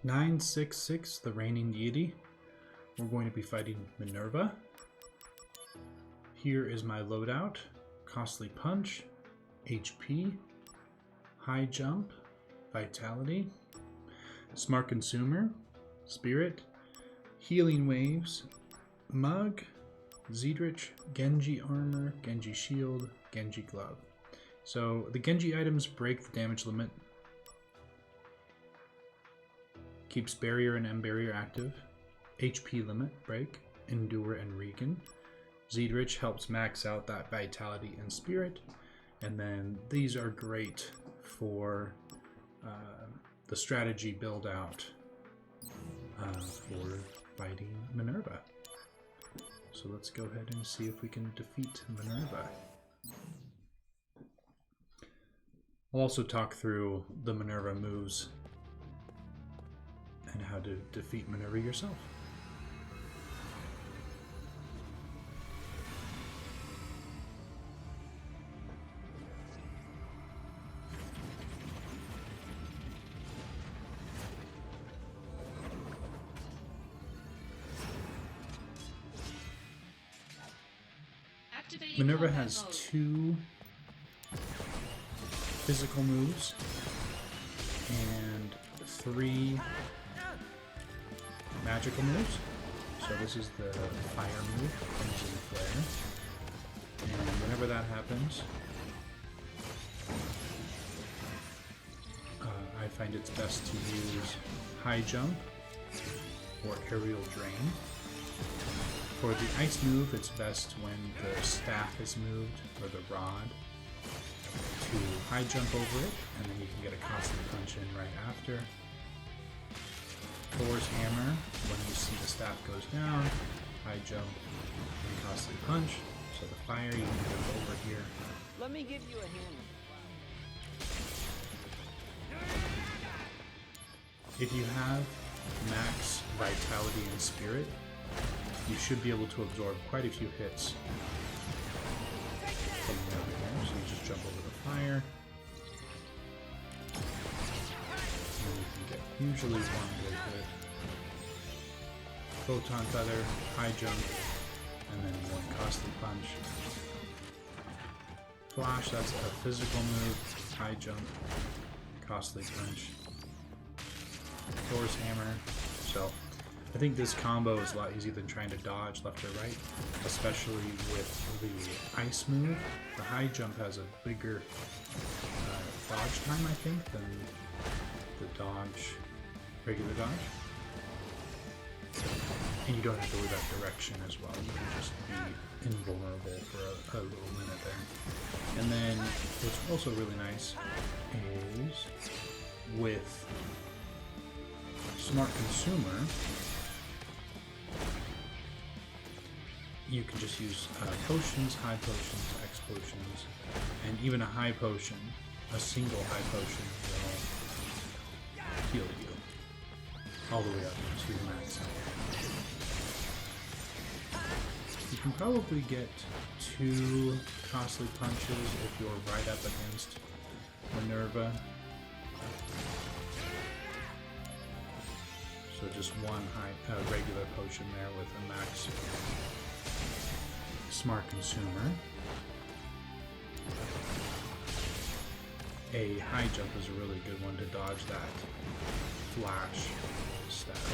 M9-6-6, the reigning deity. We're going to be fighting Minerva. Here is my loadout. Costly punch, HP, high jump, vitality, smart consumer, spirit, healing waves, mug, Zedrich, Genji armor, Genji shield, Genji glove. So the Genji items break the damage limit, keeps barrier and M barrier active, HP limit break, endure and regen. Zedrich helps max out that vitality and spirit, and then these are great for the strategy build out for fighting Minerva. So let's go ahead and see if we can defeat Minerva. I'll also talk through the Minerva moves and how to defeat Minerva yourself. Minerva has 2 physical moves and 3 magical moves. So this is the fire move, Crimson Flare. And whenever that happens, I find it's best to use high jump or aerial drain. For the ice move, it's best when the staff is moved, or the rod, to high jump over it, and then you can get a constant punch in right after. Thor's hammer, when you see the staff goes down, high jump and costly punch. So the fire, you can go over here. Let me give you a hand. If you have max vitality and spirit, you should be able to absorb quite a few hits from over here. So you just jump over the fire. And you can get usually 1 good hit. Photon feather, high jump, and then 1 costly punch. Flash, that's a physical move, high jump, costly punch. Thor's hammer. So I think this combo is a lot easier than trying to dodge left or right, especially with the ice move. The high jump has a bigger dodge time, I think, than the regular dodge. And you don't have to worry about direction as well. You can just be invulnerable for a little minute there. And then what's also really nice is with Smart Consumer, you can just use potions, high potions, X potions, and even a high potion, a single high potion will heal you all the way up to the max health. You can probably get 2 costly punches if you're right up against Minerva. So just 1 regular potion there with a max Smart Consumer. A high jump is a really good one to dodge that flash staff.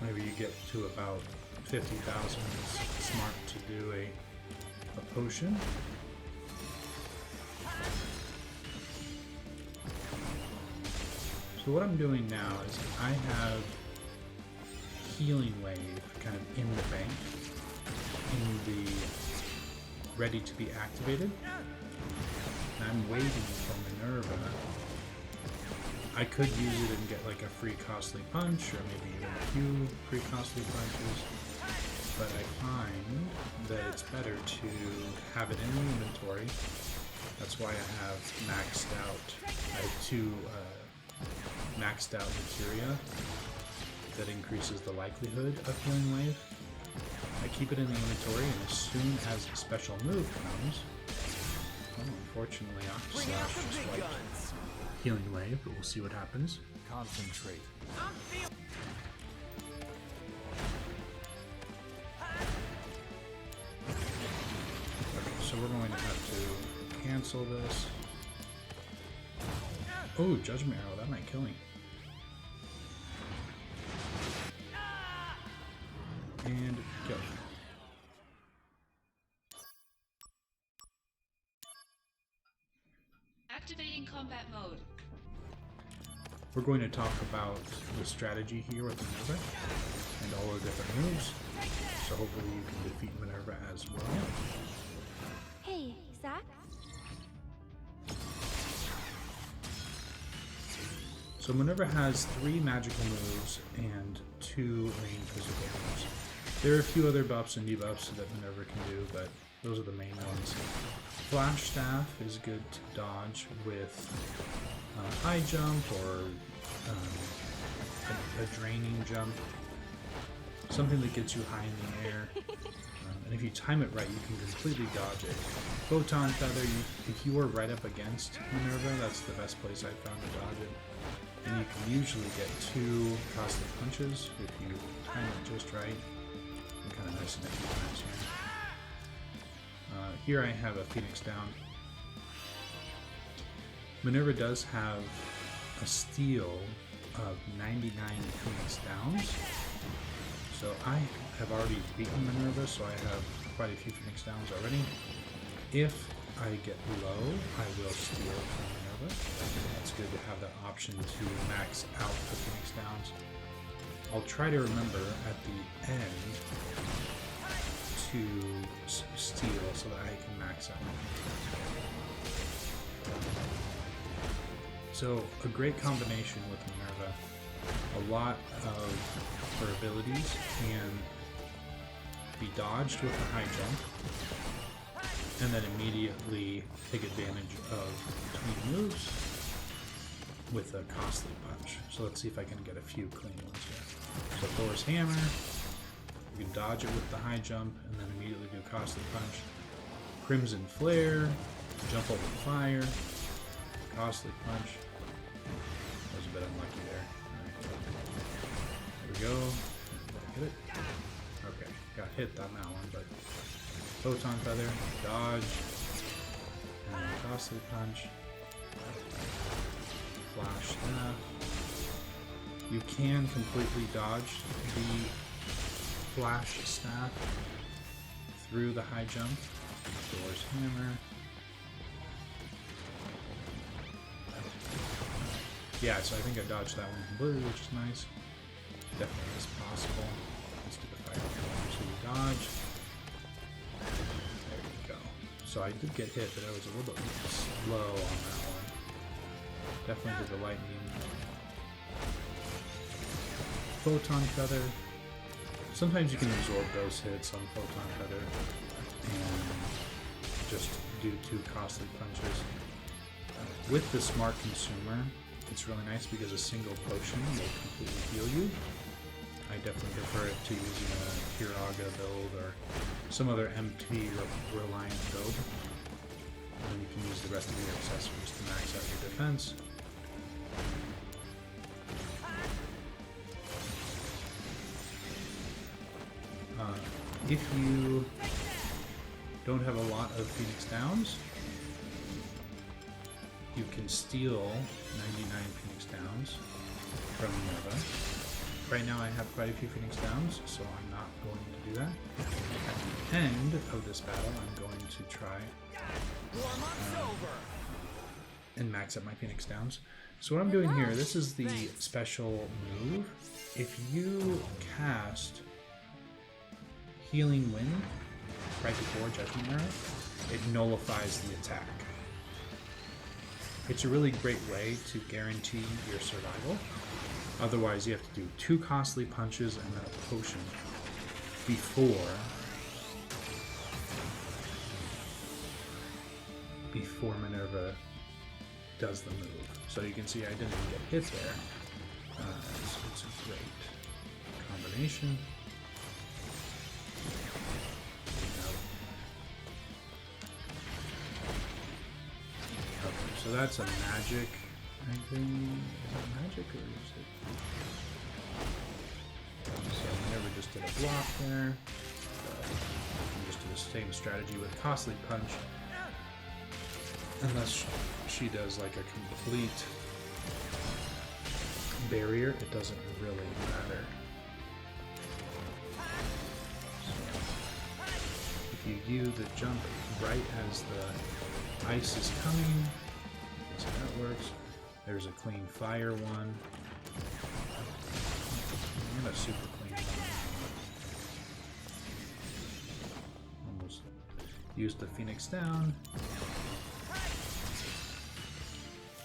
Whenever you get to about 50,000, it's smart to do a potion. So what I'm doing now is I have Healing Wave kind of in the bank, in the ready to be activated. And I'm waiting for Minerva. I could use it and get like a free costly punch, or maybe even a few free costly punches, but I find that it's better to have it in the inventory. That's why I have maxed out. I have 2 maxed out materia that increases the likelihood of Healing Wave. I keep it in the inventory, and as soon as a special move comes, oh, unfortunately Octoslash just wiped healing wave, but we'll see what happens. Concentrate. Okay, so we're going to have to cancel this. Oh, Judgment Arrow, that might kill me. And go. Activating combat mode. We're going to talk about the strategy here with Minerva and all the different moves. So hopefully you can defeat Minerva as well. Hey, Zach? So Minerva has 3 magical moves and 2 main physical moves. There are a few other buffs and debuffs that Minerva can do, but those are the main ones. Flash Staff is good to dodge with high jump or a draining jump. Something that gets you high in the air. And if you time it right, you can completely dodge it. Photon Feather, if you are right up against Minerva, that's the best place I've found to dodge it. And you can usually get 2 costly punches if you time it just right. I'm kind of missing a few times here. Here I have a Phoenix Down. Minerva does have a steal of 99 Phoenix Downs. So I have already beaten Minerva, so I have quite a few Phoenix Downs already. If I get low, I will steal from Minerva. It's good to have that option to max out the Phoenix Downs. I'll try to remember at the end to steal so that I can max out. So a great combination with Minerva. A lot of her abilities can be dodged with a high jump and then immediately take advantage of between moves with a costly punch. So let's see if I can get a few clean ones here. So Thor's Hammer, you can dodge it with the high jump and then immediately do costly punch. Crimson Flare, jump over fire, costly punch. That was a bit unlucky there. There we go. Did I hit it? Okay, got hit on that one, but Photon Feather, dodge, and then costly punch. Flash Staff. You can completely dodge the Flash Staff through the high jump. Thor's Hammer. Yeah, so I think I dodged that one completely, which is nice. Definitely is possible. Let's do the fire hammer. So you dodge. There you go. So I did get hit, but I was a little bit slow on that one. Definitely did the lightning. Photon Feather. Sometimes you can absorb those hits on Photon Feather and just do 2 costly punches. With the Smart Consumer, it's really nice because a single potion will completely heal you. I definitely prefer it to using a Kiraga build or some other MP reliant build. And then you can use the rest of your accessories to max out your defense. If you don't have a lot of Phoenix Downs, you can steal 99 Phoenix Downs from Minerva. Right now I have quite a few Phoenix Downs, so I'm not going to do that. At the end of this battle, I'm going to try and max up my Phoenix Downs. So what I'm doing here, this is the special move. If you cast Healing Wind right before Judgment Arrow, it nullifies the attack. It's a really great way to guarantee your survival. Otherwise, you have to do 2 costly punches and then a potion before Minerva does the move. So you can see I didn't get hit there. So it's a great combination. Okay, so that's a magic Is it magic or is it? So Minerva just did a block there. You just do the same strategy with Costly Punch. Unless she does like a complete barrier, it doesn't really matter. So if you do the jump right as the ice is coming, that's how that works. There's a clean fire one. And a super clean one. Almost used the Phoenix down.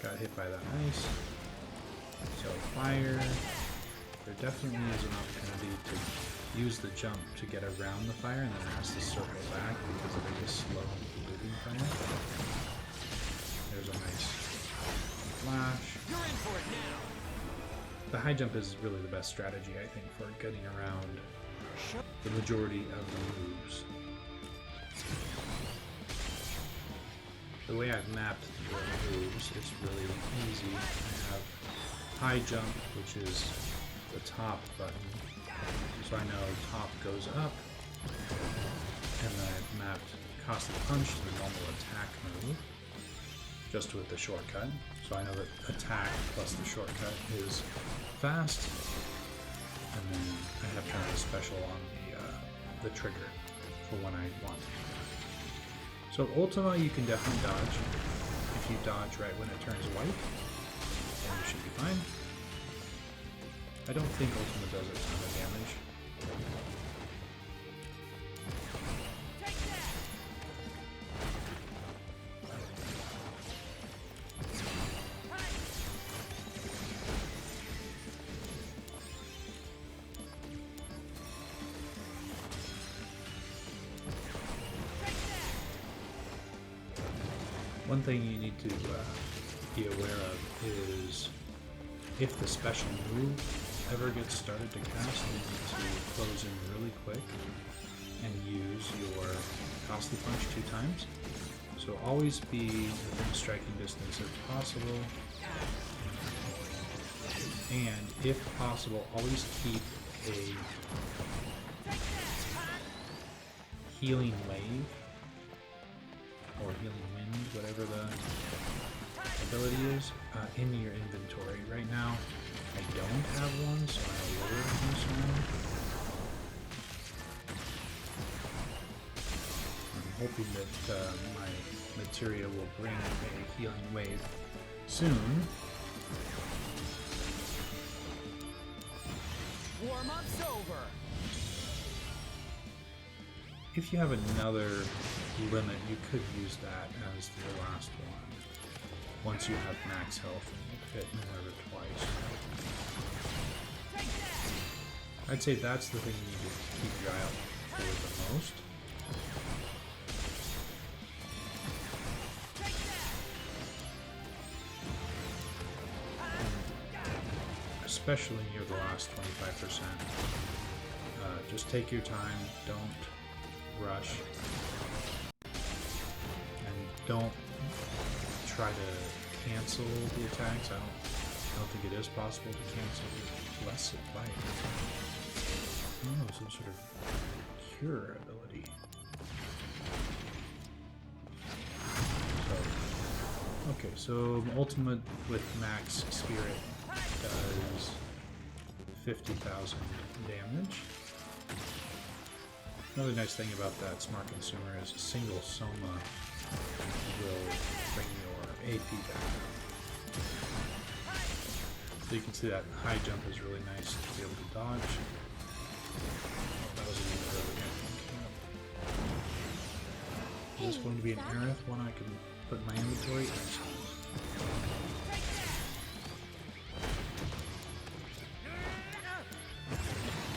Got hit by that ice. So fire. There definitely is an opportunity to use the jump to get around the fire and then it has to circle back because of the slow moving fire. There's a nice flash. You're in for it now. The high jump is really the best strategy, I think, for getting around the majority of the moves. The way I've mapped the moves, it's really easy. I have high jump, which is the top button, so I know top goes up, and then I've mapped Costly Punch to the normal attack move, just with the shortcut. So I know that attack plus the shortcut is fast, and then I have kind of a special on the trigger for when I want. So Ultima you can definitely dodge. If you dodge right when it turns white, then you should be fine. I don't think Ultima does a ton of damage. One thing you need to be aware of is if the special move ever gets started to cast, you need to close in really quick and use your Costly Punch 2 times. So always be within striking distance if possible. And if possible, always keep a healing wave or healing wind, whatever the ability is, in your inventory. Right now, I don't have one, so I'm a little concerned. I'm hoping that my materia will bring a healing wave soon. Warm-up's over. If you have another limit, you could use that as your last one. Once you have max health and you hit Minerva twice. I'd say that's the thing you need to keep your eye out for the most. Especially near the last 25%. Just take your time, don't rush, and don't try to cancel the attacks. I don't think it is possible to cancel less life. I don't know, some sort of cure ability. So ultimate with max spirit does 50,000 damage. Another nice thing about that smart consumer is a single soma will bring your AP back. So you can see that high jump is really nice to be able to dodge. That was a little early, I think. Is this going to be an Aerith one I can put in my inventory? Excellent.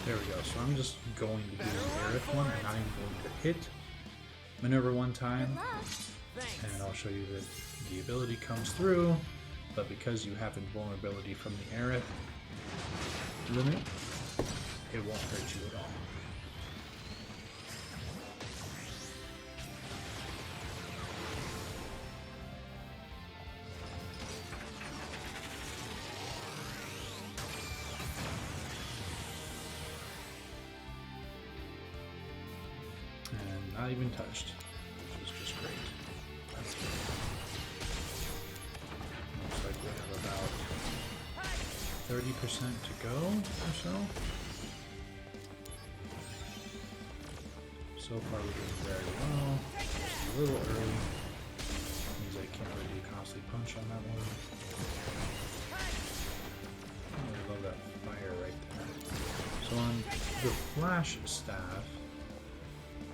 There we go. So I'm just going to do the Aerith one and not even going to hit Minerva one time. And I'll show you that the ability comes through, but because you have invulnerability from the Aerith limit, it won't hurt you at all. not even touched, which is just great. Looks like we have about 30% to go or so. So far we're doing very well. Just a little early. Means I can't really do costly punch on that one. Oh, I love that fire right there. So on the flash staff,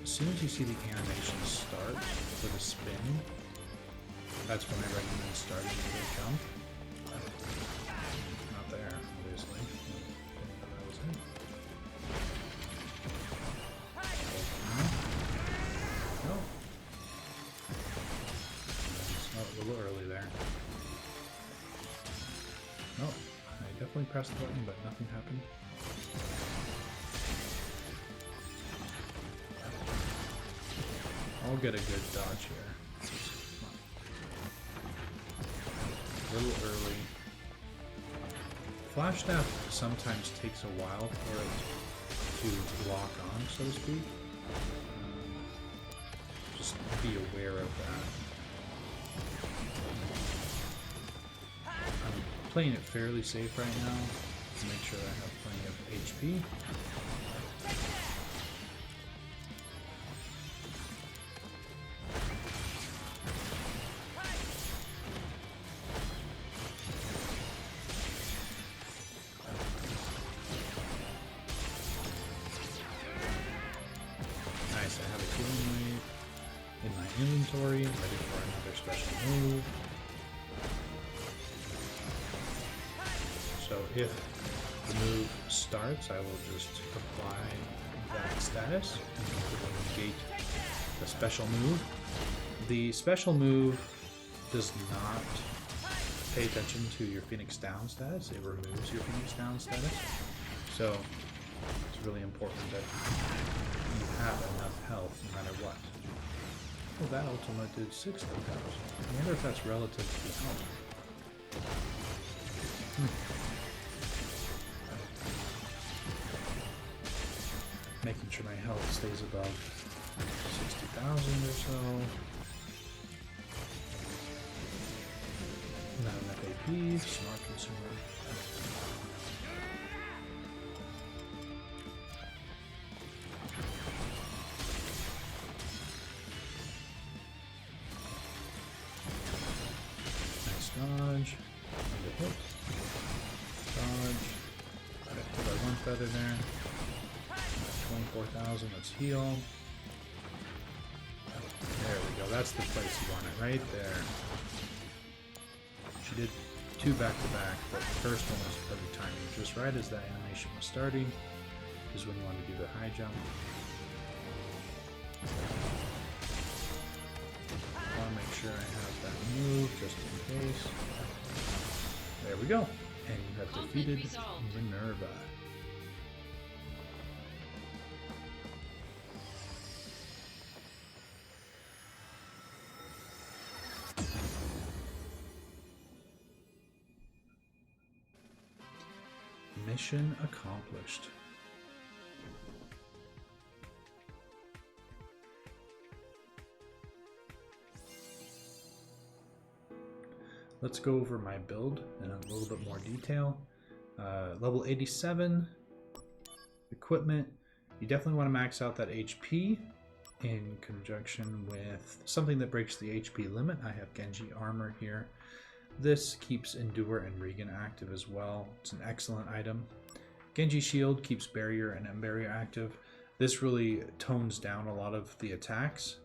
as soon as you see the animation start for the spin, that's when I recommend starting the jump. Not there, obviously. That was it. No. It's a little early there. No, I definitely pressed the button, but nothing happened. I'll get a good dodge here. A little early. Flash staff sometimes takes a while for it to lock on, so to speak. Just be aware of that. I'm playing it fairly safe right now to make sure I have plenty of HP. Nice, I have a healing wave in my inventory, ready for another special move. So if the move starts, I will just apply that status and it will negate the special move. The special move does not pay attention to your Phoenix Down status, it removes your Phoenix Down status. So it's really important that you have enough health no matter what. Oh, that ultimate did 60,000. I wonder if that's relative to the health. Making sure my health stays above 60,000 or so. Not enough AP, smart consumer. Nice dodge. And a hit. Dodge. Got hit by one feather there. 24,000, let's heal. There we go, that's the place you want it, right there. She did two back to back, but the first one was perfect timing. Just right as that animation was starting is when you want to do the high jump. I want to make sure I have that move just in case. There we go. And you have defeated Minerva. Mission accomplished. Let's go over my build in a little bit more detail. Level 87 equipment. You definitely want to max out that HP in conjunction with something that breaks the HP limit. I have Genji armor here. This keeps Endure and Regen active as well. It's an excellent item. Genji Shield keeps Barrier and M-Barrier active. This really tones down a lot of the attacks.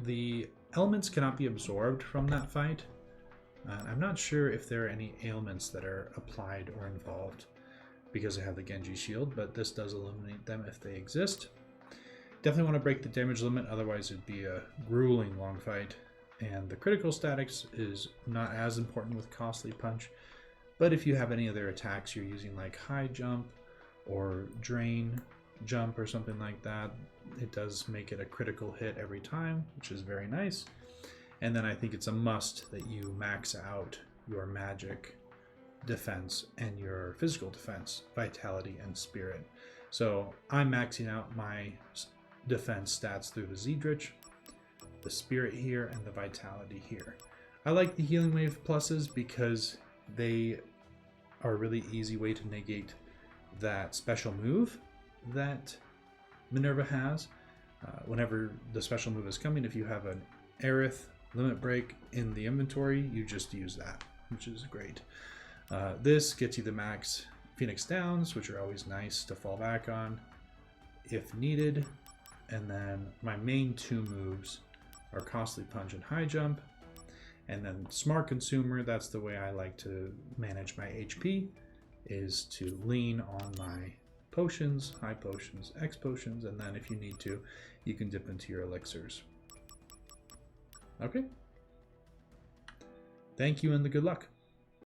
The elements cannot be absorbed from that fight. I'm not sure if there are any ailments that are applied or involved because I have the Genji Shield, but this does eliminate them if they exist. Definitely want to break the damage limit, otherwise it'd be a grueling long fight. And the critical statics is not as important with Costly Punch, but if you have any other attacks you're using like High Jump or Drain Jump or something like that, it does make it a critical hit every time, which is very nice. And then I think it's a must that you max out your magic defense and your physical defense, vitality and spirit. So I'm maxing out my defense stats through the Zedrich, the Spirit here, and the Vitality here. I like the Healing Wave pluses because they are a really easy way to negate that special move that Minerva has. Whenever the special move is coming, if you have an Aerith Limit Break in the inventory, you just use that, which is great. This gets you the max Phoenix Downs, which are always nice to fall back on if needed. And then my main two moves are Costly Punch and High Jump. And then Smart Consumer, that's the way I like to manage my HP, is to lean on my potions, high potions, X potions, and then if you need to, you can dip into your elixirs. Okay. Thank you and the good luck.